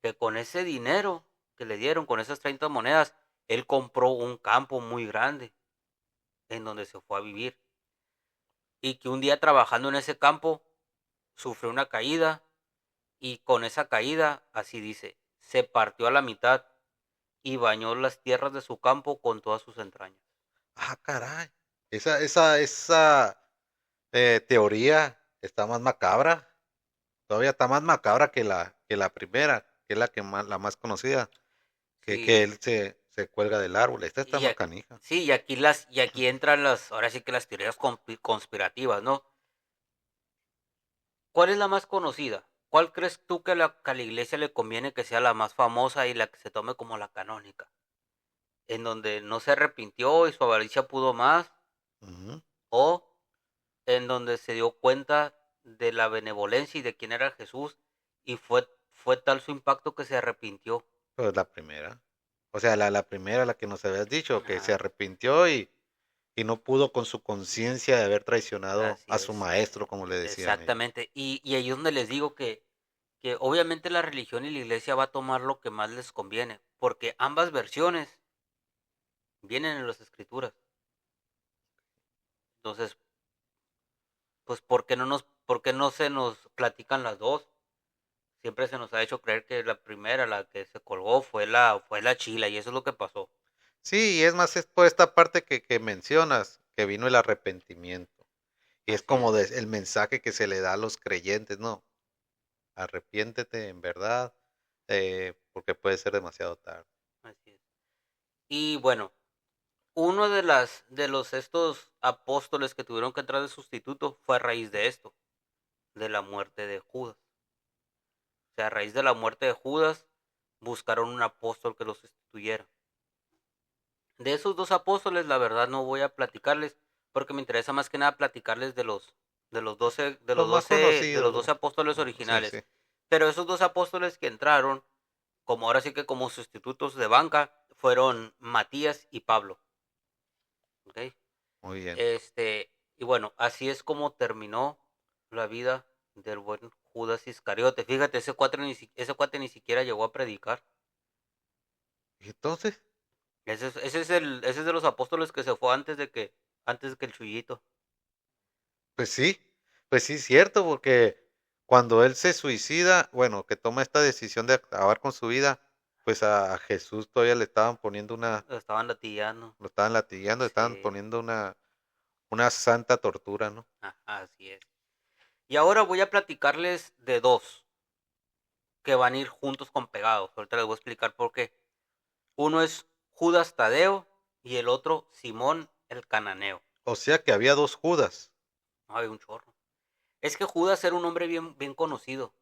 Que con ese dinero que le dieron, con esas 30 monedas, él compró un campo muy grande en donde se fue a vivir. Y que un día trabajando en ese campo, sufrió una caída y con esa caída, así dice, se partió a la mitad y bañó las tierras de su campo con todas sus entrañas. Ah, caray. Esa teoría está más macabra. Todavía está más macabra que la primera, que es la más conocida. Que Sí, él se cuelga del árbol. Esta está y, más canija. sí, y aquí entran ahora sí que las teorías conspirativas, ¿no? ¿Cuál es la más conocida? ¿Cuál crees tú que que a la iglesia le conviene que sea la más famosa y la que se tome como la canónica? ¿En donde no se arrepintió y su avaricia pudo más? Ujú. ¿O en donde se dio cuenta de la benevolencia y de quién era Jesús y fue tal su impacto que se arrepintió? Pues la primera. O sea, la primera, la que nos habías dicho, que se Ah, arrepintió y no pudo con su conciencia de haber traicionado así a su es, maestro, como le decían ellos. exactamente. Y ahí es donde les digo que obviamente la religión y la iglesia va a tomar lo que más les conviene, porque ambas versiones vienen en las escrituras. Entonces, pues, por qué no se nos platican las dos? Siempre se nos ha hecho creer que la primera, la que se colgó, fue la chila, y eso es lo que pasó. Sí, y es más, es por esta parte que mencionas, que vino el arrepentimiento. Y es Así como es, el mensaje que se le da a los creyentes, ¿no? Arrepiéntete en verdad, porque puede ser demasiado tarde. así es. Y bueno, uno de los estos apóstoles que tuvieron que entrar de sustituto fue a raíz de esto, de la muerte de Judas. O sea, a raíz de la muerte de Judas, buscaron un apóstol que los sustituyera. De esos dos apóstoles, la verdad no voy a platicarles, porque me interesa más que nada platicarles Los más de los conocidos, 12 apóstoles sí, originales. sí. Pero esos dos apóstoles que entraron, como ahora sí que como sustitutos de banca, fueron Matías y Pablo. ¿Ok? Muy bien. Y bueno, así es como terminó la vida del buen Judas Iscariote. Fíjate, ese cuate ni siquiera llegó a predicar. ¿Y entonces? Ese es de los apóstoles que se fue antes de que el Chuyito. Pues sí, pues sí, es cierto, porque cuando él se suicida, bueno, que toma esta decisión de acabar con su vida, pues a Jesús todavía le estaban poniendo Lo estaban latillando. lo estaban latigando, le estaban Sí, poniendo una santa tortura, ¿no? así es. Y ahora voy a platicarles de dos que van a ir juntos con pegados. Ahorita les voy a explicar por qué. Uno es Judas Tadeo y el otro Simón el Cananeo. O sea que había dos Judas. No, hay un chorro. Es que Judas era un hombre bien conocido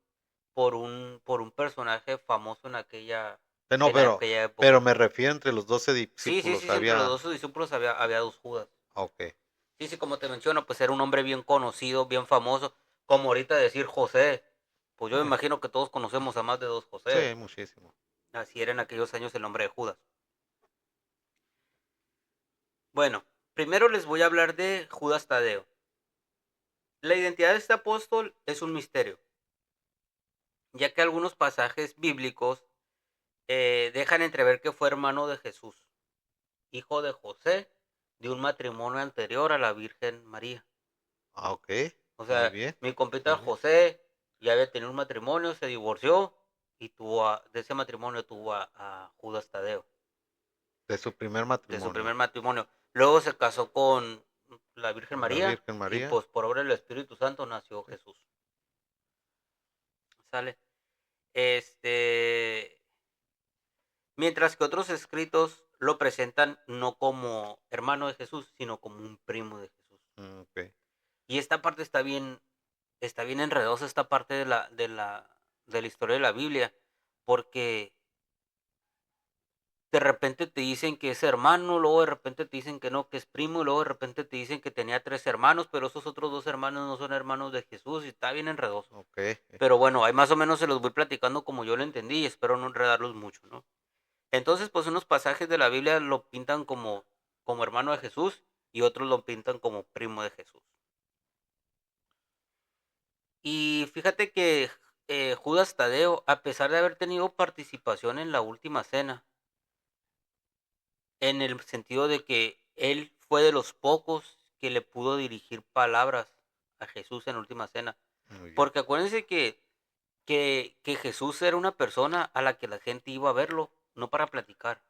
por un personaje famoso No, en aquella pero época. me refiero entre los 12 Sí, discípulos, entre los había, dos discípulos había dos Judas. ok, Sí, como te menciono, pues era un hombre bien conocido, bien famoso. Como ahorita decir José, pues yo me eh, imagino que todos conocemos a más de dos José. sí, muchísimo. Así era en aquellos años el nombre de Judas. Bueno, primero les voy a hablar de Judas Tadeo. La identidad de este apóstol es un misterio, ya que algunos pasajes bíblicos dejan entrever que fue hermano de Jesús, hijo de José, de un matrimonio anterior a la Virgen María. Ah, ok, O muy sea, bien, mi compita muy bien. José ya había tenido un matrimonio, se divorció y de ese matrimonio tuvo a Judas Tadeo, De su primer de su matrimonio. primer matrimonio. Luego se casó con la Virgen Con la María Virgen y María. pues por obra del Espíritu Santo nació Jesús. ¿Sale? Este, mientras que otros escritos lo presentan no como hermano de Jesús, sino como un primo de Jesús. Ok. Y esta parte está bien enredosa esta parte de la historia de la Biblia, porque de repente te dicen que es hermano, luego de repente te dicen que no, que es primo, y luego de repente te dicen que tenía 3 hermanos, pero esos otros 2 hermanos no son hermanos de Jesús, y está bien enredoso. Ok. Pero bueno, ahí más o menos se los voy platicando como yo lo entendí y espero no enredarlos mucho, ¿no? Entonces, pues unos pasajes de la Biblia lo pintan como hermano de Jesús y otros lo pintan como primo de Jesús. Y fíjate que Judas Tadeo, a pesar de haber tenido participación en la última cena, en el sentido de que él fue de los pocos que le pudo dirigir palabras a Jesús en la última cena. Muy bien. Porque acuérdense que Jesús era una persona a la que la gente iba a verlo, no para platicar,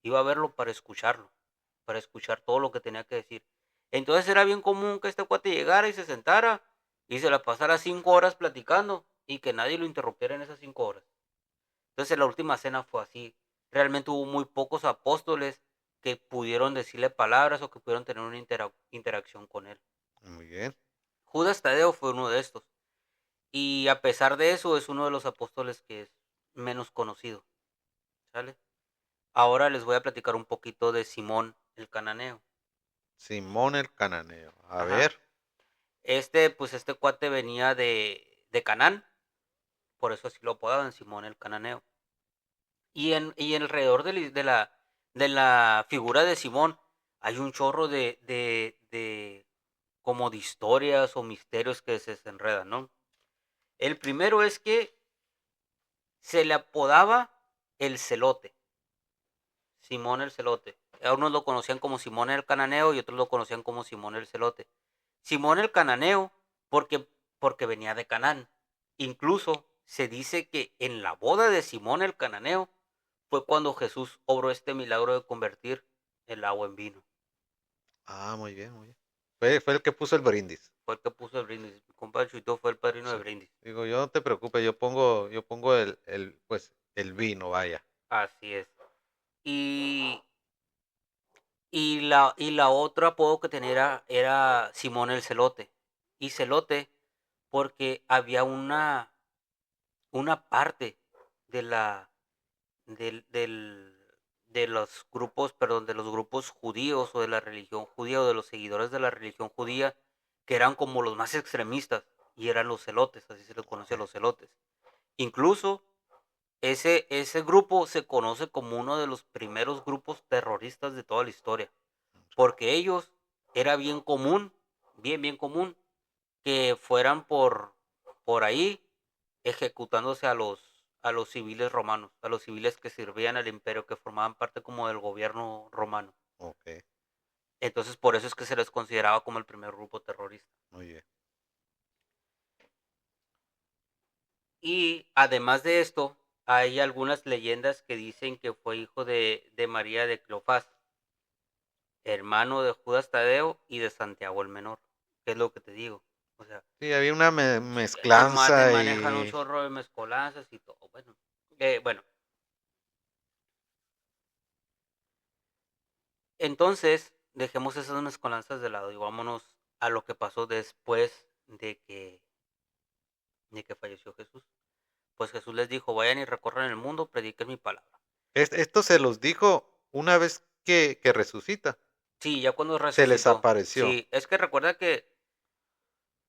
iba a verlo para escuchar todo lo que tenía que decir. Entonces era bien común que este cuate llegara y se sentara y se la pasara 5 horas platicando y que nadie lo interrumpiera en esas 5 horas. Entonces en la última cena fue así. Realmente hubo muy pocos apóstoles que pudieron decirle palabras o que pudieron tener una interacción con él. Muy bien. Judas Tadeo fue uno de estos. Y a pesar de eso es uno de los apóstoles que es menos conocido. ¿Sale? Ahora les voy a platicar un poquito de Simón el Cananeo. Simón el Cananeo. A Ajá. ver. Pues este cuate venía de Canaán, por eso así lo apodaban Simón el Cananeo. Y alrededor de la figura de Simón hay un chorro de como de historias o misterios que se desenredan, ¿no? El primero es que se le apodaba el celote, Simón el celote. A unos lo conocían como Simón el Cananeo y otros lo conocían como Simón el celote. Simón el Cananeo porque venía de Canaán. Incluso se dice que en la boda de Simón el Cananeo fue cuando Jesús obró este milagro de convertir el agua en vino. Ah, muy bien, muy bien. Fue el que puso el brindis. Fue el que puso el brindis. Mi compa Chuito fue el padrino de Sí. brindis. Digo, yo no te preocupes, yo pongo pues, el vino, vaya. Así es. Y, y la otra apodo que tenía era Simón el Celote. Y Celote porque había una parte de la de los grupos, perdón, de los grupos judíos o de la religión judía o de los seguidores de la religión judía que eran como los más extremistas y eran los celotes, así se les conoce a Ok. los celotes. Incluso ese grupo se conoce como uno de los primeros grupos terroristas de toda la historia, porque ellos era bien común, bien común que fueran por ahí ejecutándose a los civiles romanos, a los civiles que servían al imperio, que formaban parte como del gobierno romano. Ok, Entonces por eso es que se les consideraba como el primer grupo terrorista. muy bien. Y además de esto, hay algunas leyendas que dicen que fue hijo de María de Cleofás, hermano de Judas Tadeo y de Santiago el Menor, que es lo que te digo. O sea, Sí, había una te mezclanza manejan un y... chorro de mezcolanzas y todo. Bueno, entonces dejemos esas mezcolanzas de lado y vámonos a lo que pasó después de que falleció Jesús. Pues Jesús les dijo, vayan y recorran el mundo, prediquen mi palabra. Esto se los dijo una vez que resucita. Sí, ya cuando Se les resucitó. apareció. Sí, es que recuerda que,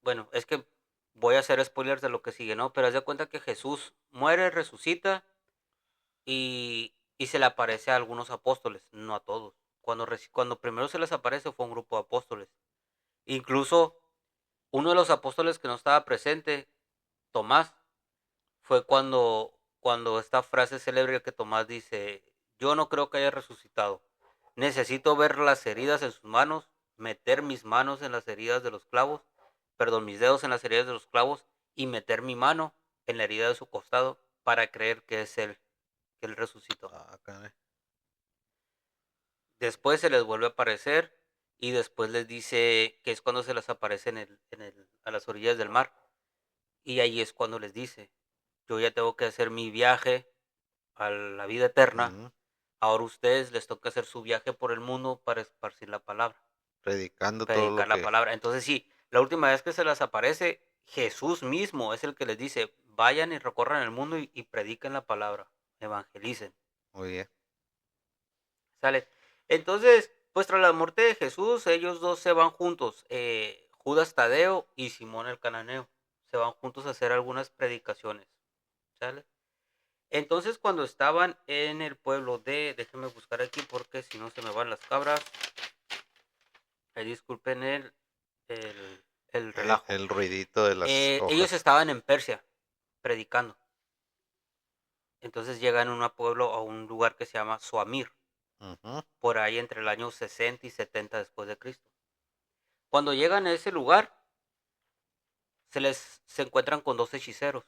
bueno, es que voy a hacer spoilers de lo que sigue, ¿no? Pero haz de cuenta que Jesús muere, resucita y se le aparece a algunos apóstoles, no a todos. Cuando primero se les aparece fue un grupo de apóstoles. Incluso uno de los apóstoles que no estaba presente, Tomás, fue cuando esta frase célebre que Tomás dice, yo no creo que haya resucitado. Necesito ver las heridas en sus manos, meter mis manos en las heridas de los clavos, perdón, mis dedos en las heridas de los clavos y meter mi mano en la herida de su costado para creer que es él, que él resucitó. Ah, caray. Después se les vuelve a aparecer y después les dice que es cuando se les aparece a las orillas del mar. Y ahí es cuando les dice, yo ya tengo que hacer mi viaje a la vida eterna. Ujú. Ahora a ustedes les toca hacer su viaje por el mundo para esparcir la palabra, Predicando todo lo predicar la que... palabra. Entonces sí, la última vez que se les aparece, Jesús mismo es el que les dice, vayan y recorran el mundo y prediquen la palabra, evangelicen. Muy bien. ¿Sale? Entonces, pues tras la muerte de Jesús, ellos dos se van juntos, Judas Tadeo y Simón el Cananeo, se van juntos a hacer algunas predicaciones. ¿Sale? Entonces, cuando estaban en el pueblo déjenme buscar aquí porque si no se me van las cabras, disculpen el, el relajo. El ruidito de las Ellos hojas. estaban en Persia predicando. Entonces llegan a un pueblo, a un lugar que se llama Suamir, Ujú. por ahí entre el año 60 y 70 después de Cristo. Cuando llegan a ese lugar, se encuentran con dos hechiceros.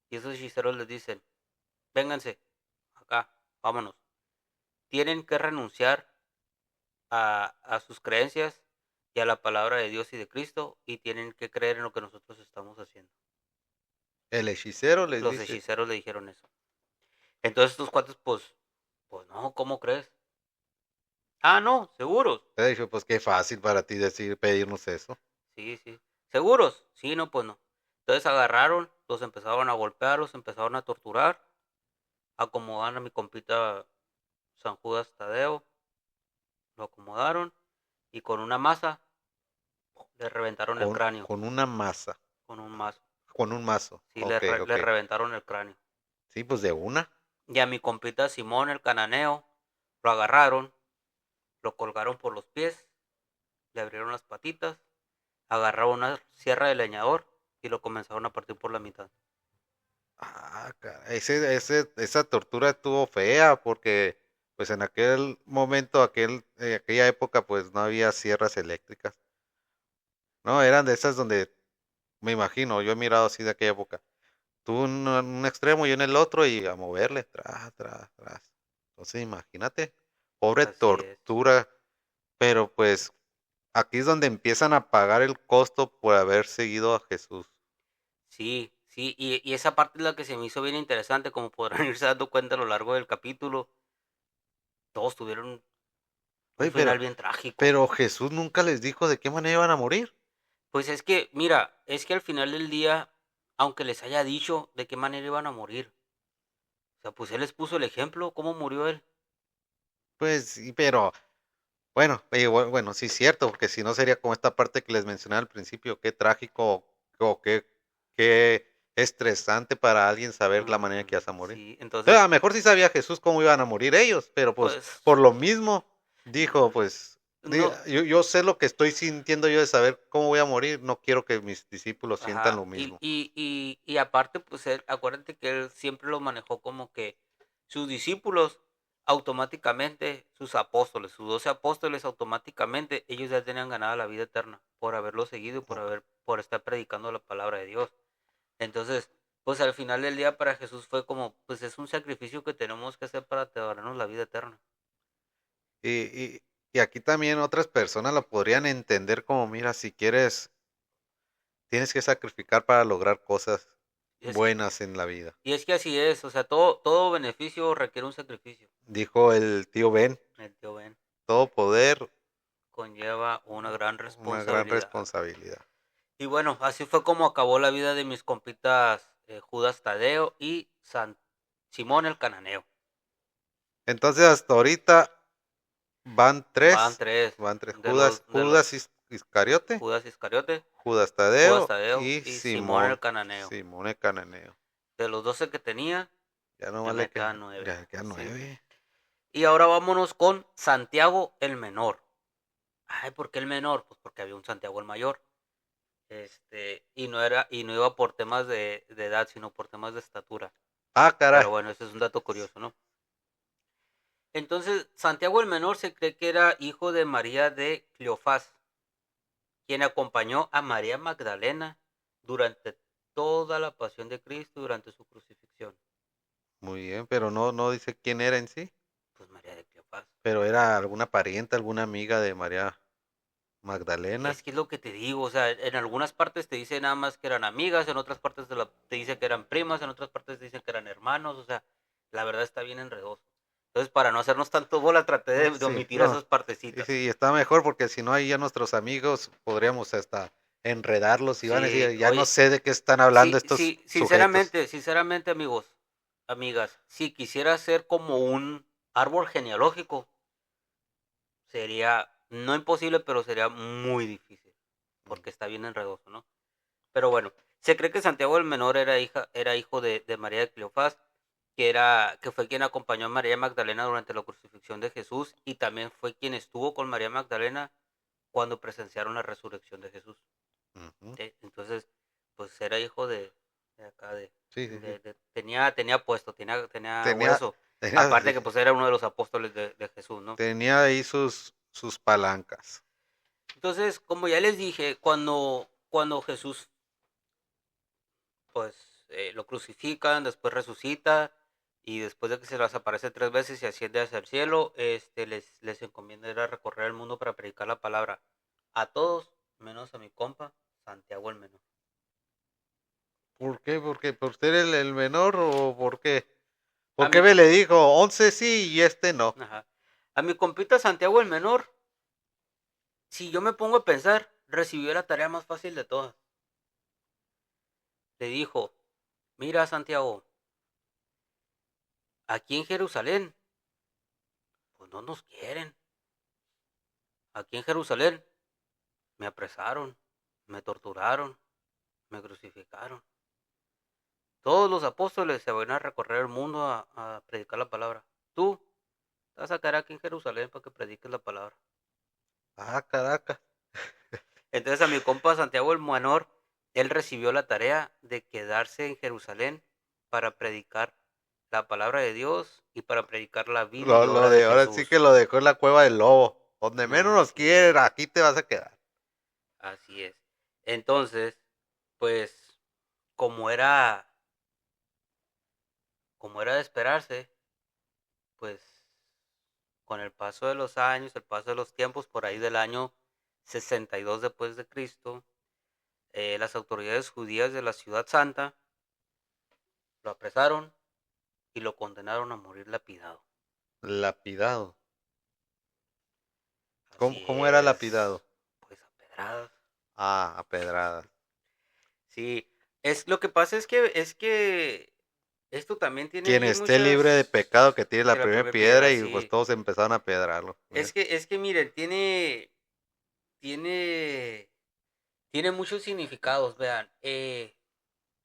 Y esos hechiceros les dicen, vénganse, acá, vámonos. Tienen que renunciar a sus creencias y a la palabra de Dios y de Cristo y tienen que creer en lo que nosotros estamos haciendo. El hechicero les Los dice... hechiceros le dijeron eso. Entonces estos cuates, pues no, ¿cómo crees? Ah, no, seguros. Le dijo, pues qué fácil para ti decir, pedirnos eso. Sí, sí. ¿Seguros? Sí, no, pues no. Entonces agarraron, los empezaron a golpear, los empezaron a torturar, acomodaron a mi compita San Judas Tadeo, lo acomodaron y con una masa le reventaron el cráneo, Con una masa. con un mazo. Con un mazo. Sí, Ok, ok. le reventaron el cráneo. Sí, pues de una. Y a mi compita Simón el cananeo lo agarraron, lo colgaron por los pies, le abrieron las patitas, agarraron una sierra de leñador y lo comenzaron a partir por la mitad. Ah, caray, esa tortura estuvo fea porque pues en aquel momento, aquella época pues no había sierras eléctricas. No, eran de esas donde me imagino, yo he mirado así de aquella época. Tú en un extremo y yo en el otro y a moverle, tras, tras, tras. Entonces imagínate, pobre Así es. tortura, pero pues aquí es donde empiezan a pagar el costo por haber seguido a Jesús. Sí, sí, y esa parte es la que se me hizo bien interesante, como podrán irse dando cuenta a lo largo del capítulo, todos tuvieron un Oye, final bien trágico. pero Jesús nunca les dijo de qué manera iban a morir. Pues es que, mira, es que al final del día, aunque les haya dicho de qué manera iban a morir, o sea, pues él les puso el ejemplo, ¿cómo murió él? Pues sí, pero bueno, bueno, sí es cierto, porque si no sería como esta parte que les mencioné al principio, qué trágico o qué estresante para alguien saber la manera que vas a morir. Sí, A entonces, lo mejor sí sabía Jesús cómo iban a morir ellos, pero pues pues, por lo mismo dijo, pues no, yo sé lo que estoy sintiendo yo de saber cómo voy a morir, no quiero que mis discípulos sientan ajá, lo mismo. y aparte, pues él, acuérdate que él siempre lo manejó como que sus discípulos automáticamente, sus 12 apóstoles automáticamente, ellos ya tenían ganada la vida eterna por haberlo seguido y por estar predicando la palabra de Dios. Entonces, pues al final del día para Jesús fue como, pues es un sacrificio que tenemos que hacer para darnos la vida eterna. Y, y aquí también otras personas lo podrían entender como, mira, si quieres, tienes que sacrificar para lograr cosas Es que, buenas en la vida. y es que así es, o sea, todo beneficio requiere un sacrificio. Dijo el tío Ben, El tío Ben todo poder, conlleva una gran una gran responsabilidad. responsabilidad. Y bueno, así fue como acabó la vida de mis compitas Judas Tadeo y Simón el Cananeo. Entonces hasta ahorita van Van tres, tres van tres, de los Judas Iscariote, Judas Iscariote, Judas Judas Tadeo Tadeo y y Simón el Cananeo. Simón el Cananeo. De los 12 que tenía, Ya no ya vale me que, quedan 9. ya quedan Sí. 9. Y ahora vámonos con Santiago el Menor. Ay, ¿por qué el menor? Pues porque había un Santiago el Mayor. Y no iba por temas de edad, sino por temas de estatura. Ah, caray. Pero bueno, ese es un dato curioso, ¿no? Entonces, Santiago el Menor se cree que era hijo de María de Cleofás, quien acompañó a María Magdalena durante toda la pasión de Cristo, durante su crucifixión. Muy bien, pero no dice quién era en sí. Pues María de Cleofás. Pero era alguna pariente, alguna amiga de María Magdalena. Es que es lo que te digo, o sea, en algunas partes te dice nada más que eran amigas, en otras partes te dice que eran primas, en otras partes te dicen que eran hermanos, o sea, la verdad está bien enredoso. Entonces, para no hacernos tanto bola, traté de Sí, omitir no. esas partecitas. Sí, está mejor porque si no ahí ya nuestros amigos podríamos hasta enredarlos y van a Sí, decir, ya no oye, sé de qué están hablando sí, estos sí, sujetos. sinceramente, amigos, amigas, si quisiera ser como un árbol genealógico, sería, no imposible, pero sería muy difícil, porque está bien enredoso, ¿no? Pero bueno, se cree que Santiago el Menor era hijo de María de Cleofás, que fue quien acompañó a María Magdalena durante la crucifixión de Jesús y también fue quien estuvo con María Magdalena cuando presenciaron la resurrección de Jesús. Ujú. Entonces, pues era hijo de acá, Sí, sí, sí. tenía puesto, tenía Tenía, hueso. tenía, Aparte que pues era uno de los apóstoles de Jesús, ¿no? tenía ahí sus palancas. Entonces, como ya les dije, cuando Jesús pues lo crucifican, después resucita y después de que se les aparece 3 veces y asciende hacia el cielo, les encomienda ir a recorrer el mundo para predicar la palabra a todos, menos a mi compa, Santiago el Menor. ¿Por qué? ¿Por ser el menor o por qué? A ¿Por qué mi, me le dijo 11 sí y este no? ajá, a mi compita Santiago el Menor, si yo me pongo a pensar, recibió la tarea más fácil de todas. Le dijo, mira Santiago, aquí en Jerusalén, pues no nos quieren. Aquí en Jerusalén me apresaron, me torturaron, me crucificaron. Todos los apóstoles se van a recorrer el mundo a predicar la palabra. Tú te vas a quedar aquí en Jerusalén para que prediques la palabra. Ah, caraca. Entonces a mi compa Santiago el Menor, él recibió la tarea de quedarse en Jerusalén para predicar la palabra de Dios y para predicar la vida y obra de Ahora sí que Jesús. lo dejó en la cueva del lobo. Donde menos nos Así quieren, es, aquí te vas a quedar. así es. Entonces, pues, como era, como era de esperarse, pues con el paso de los años, el paso de los tiempos, por ahí del año 62 después de Cristo, las autoridades judías de la ciudad santa lo apresaron y lo condenaron a morir lapidado. Lapidado. Así ¿Cómo era es, lapidado? pues a pedradas. Ah, a pedradas. Sí, lo que pasa es que esto también tiene Quien ahí esté libre de muchas pecado que tire que la la primera primera piedra piedra, y pues sí. todos empezaron a pedrarlo. Es que miren, tiene, tiene muchos significados, vean.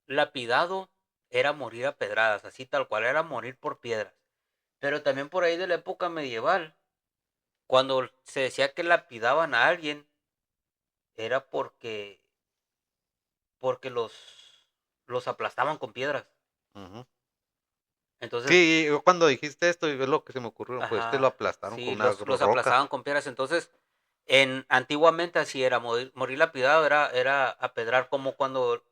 Lapidado era morir a pedradas, así tal cual era morir por piedras. Pero también por ahí de la época medieval, cuando se decía que lapidaban a alguien, era porque los aplastaban con piedras. Ujú. Entonces, Sí, yo cuando dijiste esto, es lo que se me ocurrió, pues que lo ajá, aplastaron con sí, una los roca. aplastaban con piedras. Entonces, antiguamente así era, morir lapidado era apedrar, como cuando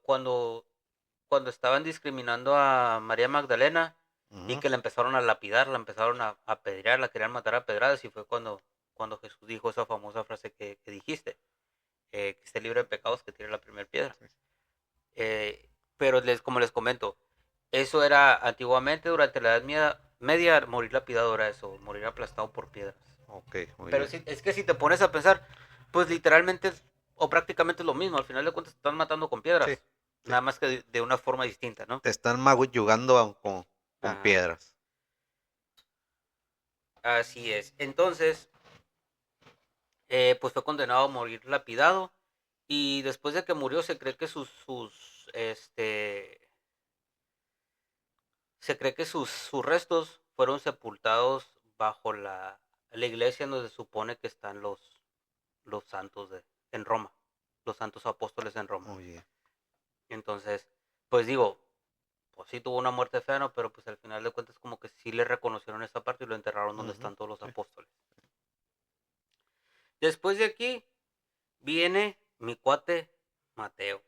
estaban discriminando a María Magdalena y Ujú. que la empezaron a lapidar, la empezaron a apedrear, la querían matar a pedradas y fue cuando Jesús dijo esa famosa frase que dijiste, que esté libre de pecados, que tire la primera piedra. Pero como les comento, eso era antiguamente, durante la Edad Media, morir lapidado era eso, morir aplastado por piedras. Ok, muy Pero bien. sí, es que si te pones a pensar, pues literalmente o prácticamente es lo mismo, al final de cuentas te están matando con Sí, piedras, sí. nada más que de una forma distinta, ¿no? Te están magullugando con Ajá. piedras. Así es. Entonces, pues fue condenado a morir lapidado. Y después de que murió, se cree que sus restos fueron sepultados bajo la iglesia en donde se supone que están los santos en Roma, los santos apóstoles en Roma. Muy bien. Entonces, pues digo, pues sí tuvo una muerte fea, ¿no? Pero pues al final de cuentas como que sí le reconocieron esa parte y lo enterraron donde Ujú, están todos los sí. apóstoles. Después de aquí viene mi cuate Mateo.